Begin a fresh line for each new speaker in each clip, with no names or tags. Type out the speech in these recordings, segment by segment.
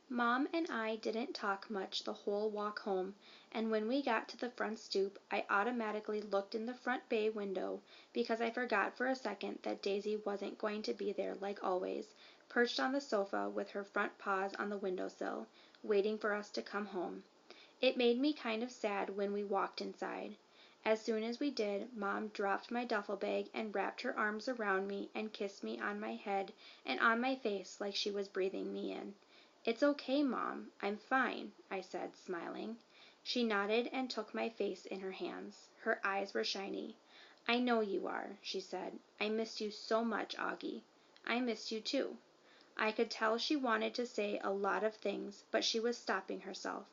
Mom and I didn't talk much the whole walk home, and when we got to the front stoop, I automatically looked in the front bay window because I forgot for a second that Daisy wasn't going to be there like always, perched on the sofa with her front paws on the windowsill, waiting for us to come home. It made me kind of sad when we walked inside. As soon as we did, Mom dropped my duffel bag and wrapped her arms around me and kissed me on my head and on my face like she was breathing me in. "It's okay, Mom. I'm fine," I said, smiling. She nodded and took my face in her hands. Her eyes were shiny. "I know you are," she said. "I missed you so much, Augie." "I missed you too." I could tell she wanted to say a lot of things, but she was stopping herself.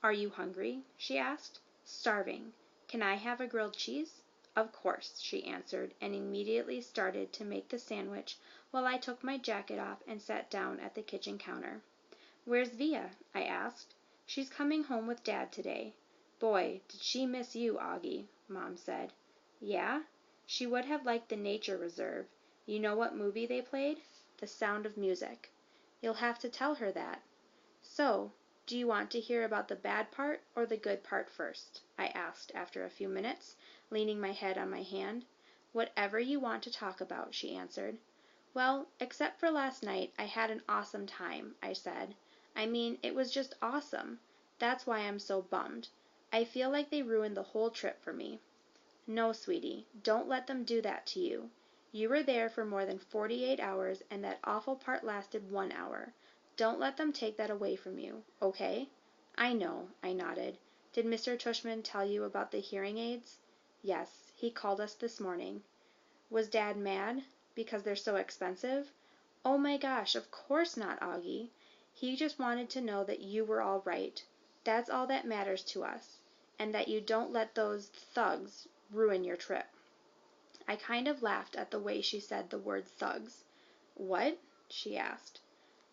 "Are you hungry?" she asked. "Starving. Can I have a grilled cheese?" "Of course," she answered, and immediately started to make the sandwich while I took my jacket off and sat down at the kitchen counter. "Where's Via?" I asked. "She's coming home with Dad today." "Boy, did she miss you, Augie," Mom said. "Yeah? She would have liked the nature reserve. You know what movie they played? The Sound of Music." "You'll have to tell her that." "So, do you want to hear about the bad part or the good part first?" I asked after a few minutes, leaning my head on my hand. "Whatever you want to talk about," she answered. "Well, except for last night, I had an awesome time," I said. "I mean, it was just awesome. That's why I'm so bummed. I feel like they ruined the whole trip for me." "No, sweetie, don't let them do that to you. You were there for more than 48 hours, and that awful part lasted 1 hour. Don't let them take that away from you, okay?" "I know," I nodded. "Did Mr. Tushman tell you about the hearing aids?" "Yes, he called us this morning." "Was Dad mad? Because they're so expensive?" "Oh my gosh, of course not, Augie. He just wanted to know that you were all right. That's all that matters to us. And that you don't let those thugs ruin your trip." I kind of laughed at the way she said the word thugs. "What?" she asked.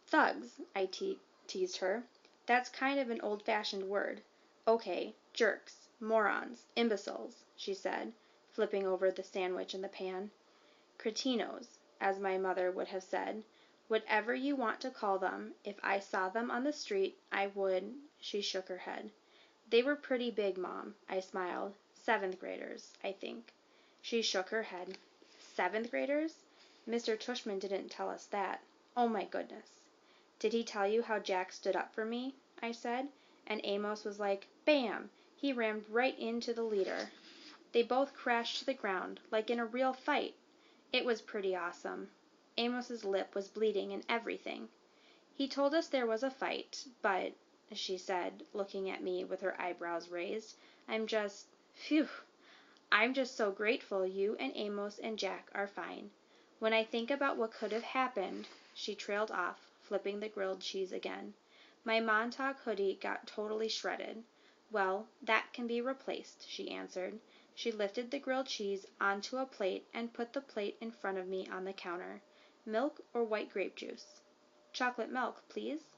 "Thugs," I teased her. "That's kind of an old-fashioned word." "Okay, jerks, morons, imbeciles," she said, flipping over the sandwich in the pan. "Cretinos, as my mother would have said. Whatever you want to call them, if I saw them on the street, I would—" She shook her head. "They were pretty big, Mom," I smiled. "7th graders, I think." She shook her head. "7th graders? Mr. Tushman didn't tell us that. Oh my goodness." "Did he tell you how Jack stood up for me?" I said. "And Amos was like, bam! He rammed right into the leader. They both crashed to the ground, like in a real fight. It was pretty awesome. Amos's lip was bleeding and everything. He told us there was a fight, but," she said, looking at me with her eyebrows raised, I'm just so grateful you and Amos and Jack are fine. When I think about what could have happened," she trailed off, flipping the grilled cheese again. "My Montauk hoodie got totally shredded." "Well, that can be replaced," she answered. She lifted the grilled cheese onto a plate and put the plate in front of me on the counter. "Milk or white grape juice?" "Chocolate milk, please."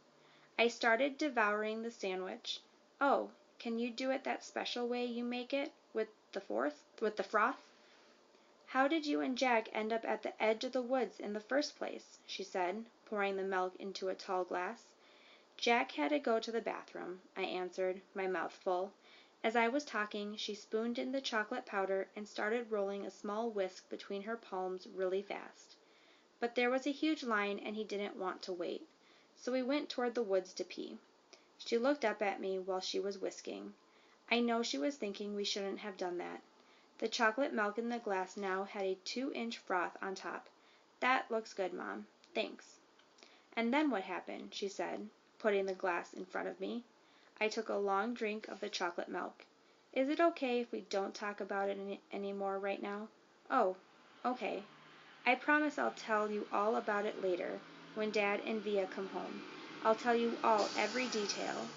I started devouring the sandwich. "Oh, can you do it that special way you make it, with the froth?" "How did you and Jack end up at the edge of the woods in the first place?" she said, pouring the milk into a tall glass. "Jack had to go to the bathroom," I answered, my mouth full. As I was talking, she spooned in the chocolate powder and started rolling a small whisk between her palms really fast. "But there was a huge line and he didn't want to wait. So we went toward the woods to pee." She looked up at me while she was whisking. I know she was thinking we shouldn't have done that. The chocolate milk in the glass now had a 2-inch froth on top. "That looks good, Mom. Thanks." "And then what happened?" she said, putting the glass in front of me. I took a long drink of the chocolate milk. "Is it okay if we don't talk about it any more right now?" "Oh, okay. I promise I'll tell you all about it later, when Dad and Via come home. I'll tell you all, every detail.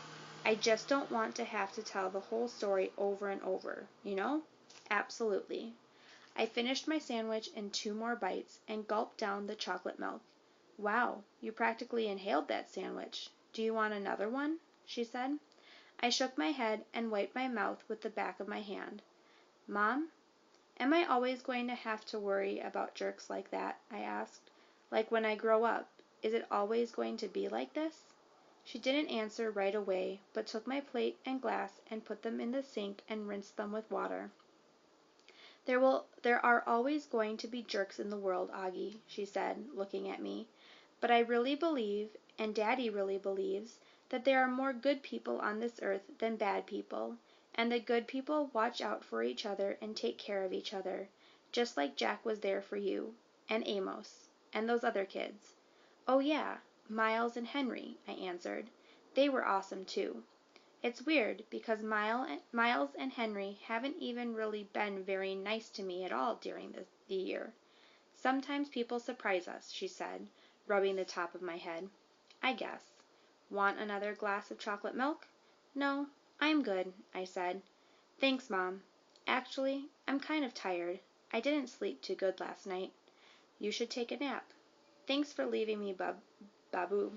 I just don't want to have to tell the whole story over and over, you know?" "Absolutely." I finished my sandwich in 2 more bites and gulped down the chocolate milk. "Wow, you practically inhaled that sandwich. Do you want another one?" she said. I shook my head and wiped my mouth with the back of my hand. "Mom, am I always going to have to worry about jerks like that?" I asked. "Like when I grow up, is it always going to be like this?" She didn't answer right away, but took my plate and glass and put them in the sink and rinsed them with water. There are always going to be jerks in the world, Augie, she said, looking at me. But I really believe, and Daddy really believes, that there are more good people on this earth than bad people, and the good people watch out for each other and take care of each other, just like Jack was there for you, and Amos, and those other kids. Oh yeah, Miles and Henry, I answered. They were awesome too. It's weird, because Miles and Henry haven't even really been very nice to me at all during the year. Sometimes people surprise us, she said, rubbing the top of my head. I guess. Want another glass of chocolate milk? No, I'm good, I said. Thanks, Mom. Actually, I'm kind of tired. I didn't sleep too good last night. You should take a nap. Thanks for leaving me Babu,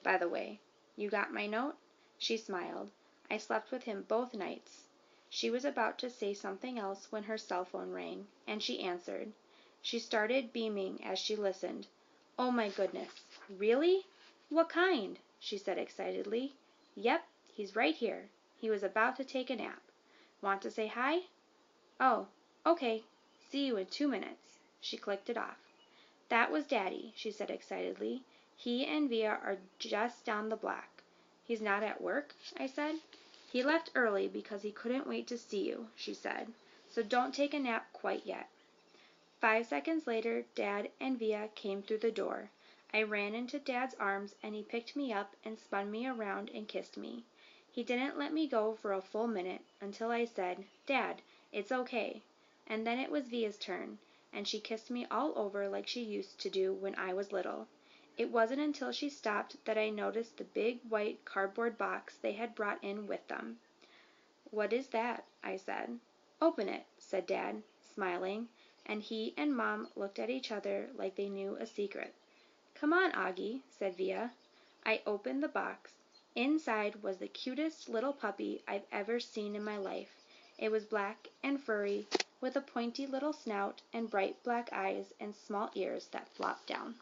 by the way. You got my note? She smiled. I slept with him both nights. She was about to say something else when her cell phone rang, and she answered. She started beaming as she listened. Oh my goodness. Really? What kind? She said excitedly. Yep, he's right here. He was about to take a nap. Want to say hi? Oh, okay. See you in 2 minutes. She clicked it off. That was Daddy, she said excitedly. He and Via are just down the block. He's not at work? I said. He left early because he couldn't wait to see you, she said. So don't take a nap quite yet. 5 seconds later, Dad and Via came through the door. I ran into Dad's arms and he picked me up and spun me around and kissed me. He didn't let me go for a full minute until I said, Dad, it's okay. And then it was Via's turn, and she kissed me all over like she used to do when I was little. It wasn't until she stopped that I noticed the big white cardboard box they had brought in with them. What is that? I said. Open it, said Dad, smiling, and he and Mom looked at each other like they knew a secret. Come on, Augie, said Via. I opened the box. Inside was the cutest little puppy I've ever seen in my life. It was black and furry, with a pointy little snout and bright black eyes and small ears that flopped down.